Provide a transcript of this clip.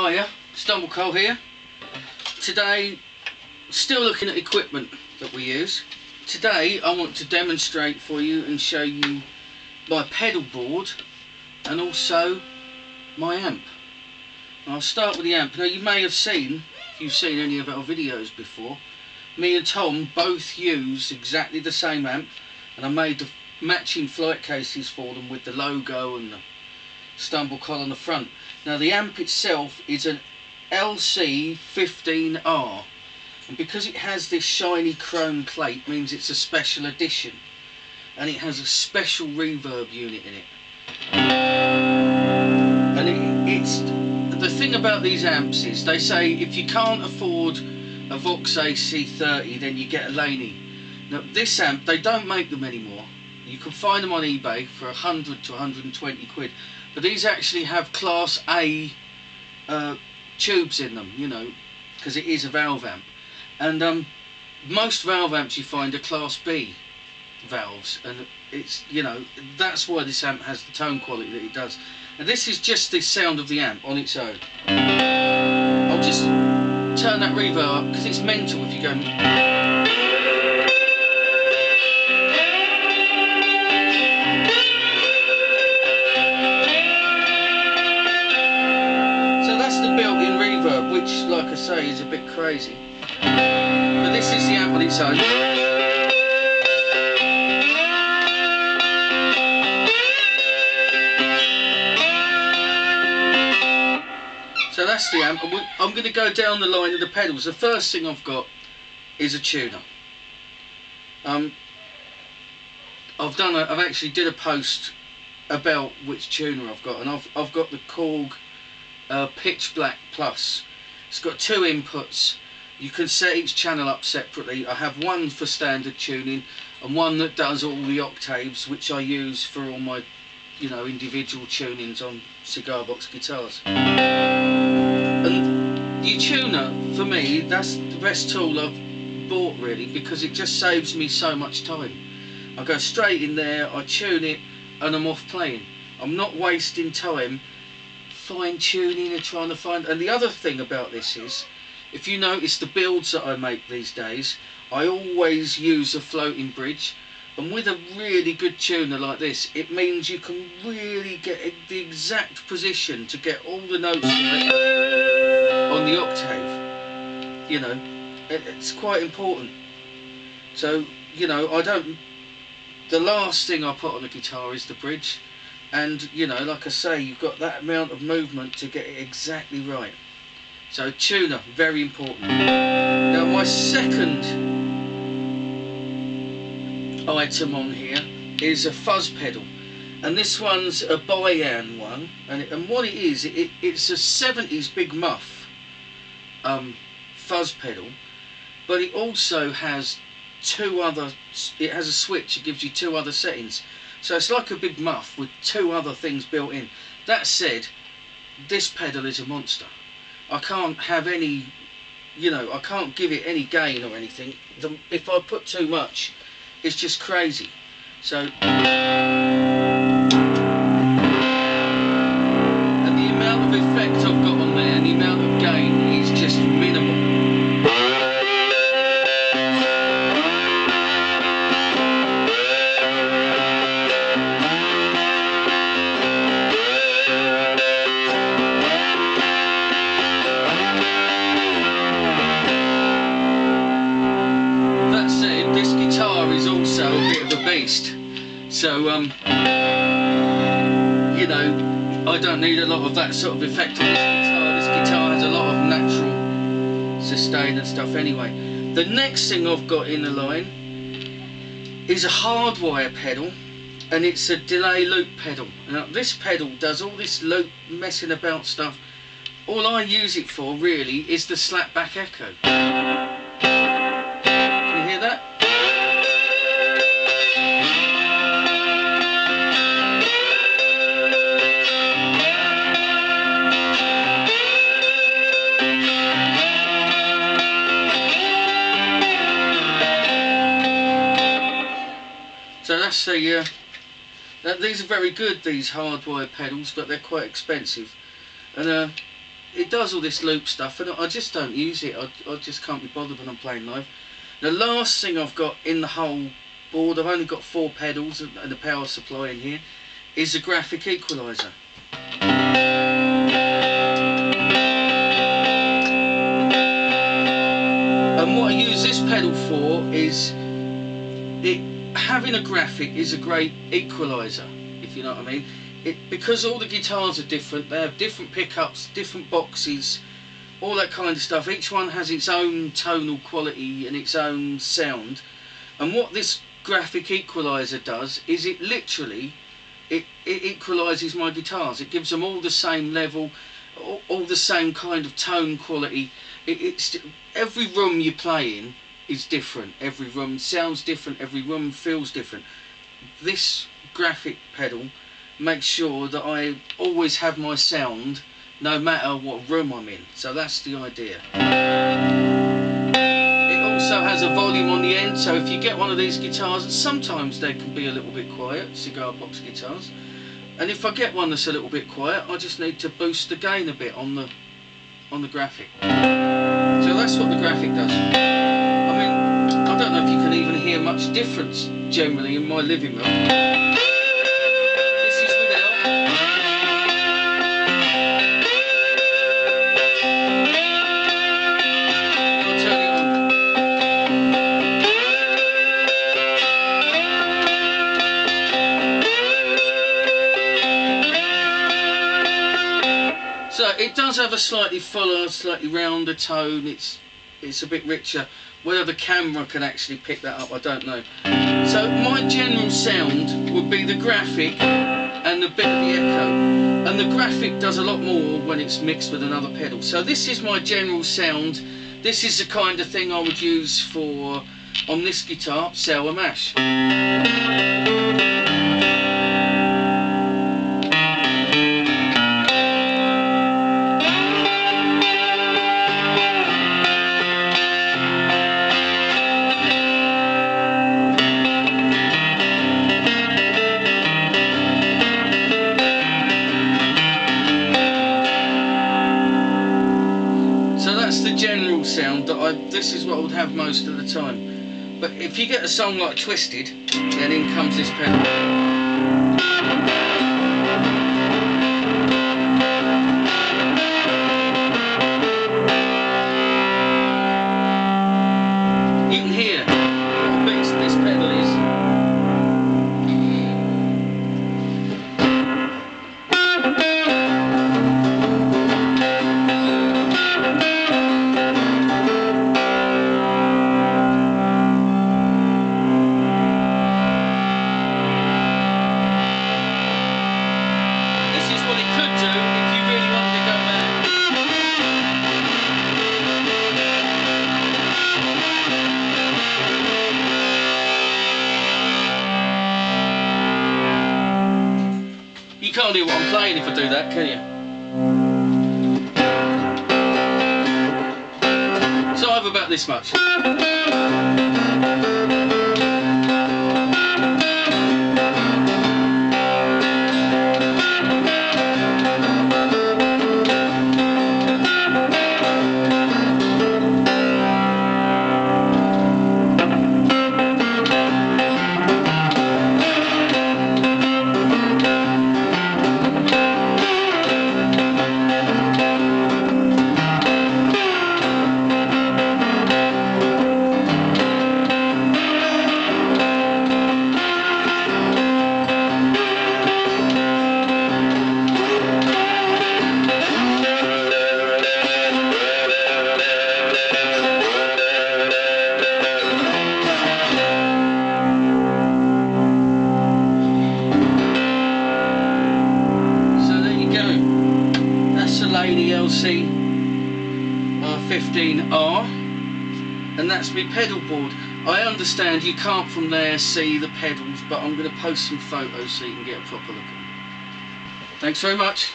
Hiya, StumbleCol here. Today, still looking at equipment that we use. Today I want to demonstrate for you and show you my pedal board and also my amp. I'll start with the amp. Now you may have seen, if you've seen any of our videos before, me and Tom both use exactly the same amp, and I made the matching flight cases for them with the logo and the StumbleCol on the front. Now the amp itself is an LC15R, and because it has this shiny chrome plate means it's a special edition, and it has a special reverb unit in it. And it's the thing about these amps is they say if you can't afford a Vox AC30 then you get a Laney. Now this amp, they don't make them anymore. You can find them on eBay for 100 to 120 quid. But these actually have Class A tubes in them, you know, because it is a valve amp. And most valve amps you find are Class B valves, and it's, you know, that's why this amp has the tone quality that it does. And this is just the sound of the amp on its own. I'll just turn that reverb up because it's mental if you go. Which, like I say, is a bit crazy. But this is the amp on its own. So that's the amp. I'm going to go down the line of the pedals. The first thing I've got is a tuner. I've actually did a post about which tuner I've got, and I've got the Korg Pitch Black Plus. It's got two inputs. You can set each channel up separately. I have one for standard tuning and one that does all the octaves, which I use for all my, you know, individual tunings on Cigar-Box guitars. And the tuner, for me, that's the best tool I've bought really, because it just saves me so much time. I go straight in there, I tune it, and I'm off playing. I'm not wasting time fine tuning and trying to find. And the other thing about this is, if you notice the builds that I make these days, I always use a floating bridge, and with a really good tuner like this, it means you can really get the exact position to get all the notes on the octave. You know, it's quite important. So, you know, the last thing I put on the guitar is the bridge. And, you know, like I say, you've got that amount of movement to get it exactly right. So tuner, very important. Now my second item on here is a fuzz pedal. And this one's a Bayan one. And what it is, it's a 70s Big Muff fuzz pedal. But it also has it has a switch, it gives you two other settings. So it's like a Big Muff with two other things built in. That said, this pedal is a monster. I can't have any, you know, I can't give it any gain or anything. If I put too much, it's just crazy. So, and the amount of effect I've got on there and the amount of gain is just minimal. Is also a bit of a beast, so you know, I don't need a lot of that sort of effect on this guitar. This guitar has a lot of natural sustain and stuff anyway. The next thing I've got in the line is a hardwire pedal, and it's a delay loop pedal. Now this pedal does all this loop messing about stuff. All I use it for really is the slapback echo. Can you hear that? So that's the these are very good, these hardwire pedals, but they're quite expensive. And it does all this loop stuff, and I just don't use it. I just can't be bothered when I'm playing live. The last thing I've got in the whole board, I've only got 4 pedals and the power supply in here, is a graphic equaliser. And what I use this pedal for is, having a graphic is a great equaliser, if you know what I mean. Because all the guitars are different, they have different pickups, different boxes, all that kind of stuff. Each one has its own tonal quality and its own sound. And what this graphic equaliser does is it literally, it equalises my guitars. It gives them all the same level, all the same kind of tone quality. Every room you play in is different. Every room sounds different. Every room feels different. This graphic pedal makes sure that I always have my sound no matter what room I'm in. So that's the idea. It also has a volume on the end, so if you get one of these guitars, and sometimes they can be a little bit quiet, cigar box guitars, and if I get one that's a little bit quiet, I just need to boost the gain a bit on the graphic. So that's what the graphic does. I mean, I don't know if you can even hear much difference generally in my living room. So it does have a slightly fuller, slightly rounder tone. It's a bit richer. Whether the camera can actually pick that up, I don't know. So my general sound would be the graphic and a bit of the echo. And the graphic does a lot more when it's mixed with another pedal. So this is my general sound. This is the kind of thing I would use for, on this guitar, sour mash. General sound that this is what I would have most of the time. But if you get a song like Twisted, then in comes this pedal. You can hear what a beast this pedal is. You can't hear what I'm playing if I do that, can you? So I have about this much. LC15R, and that's my pedal board. I understand you can't from there see the pedals, but I'm going to post some photos so you can get a proper look at them. Thanks very much.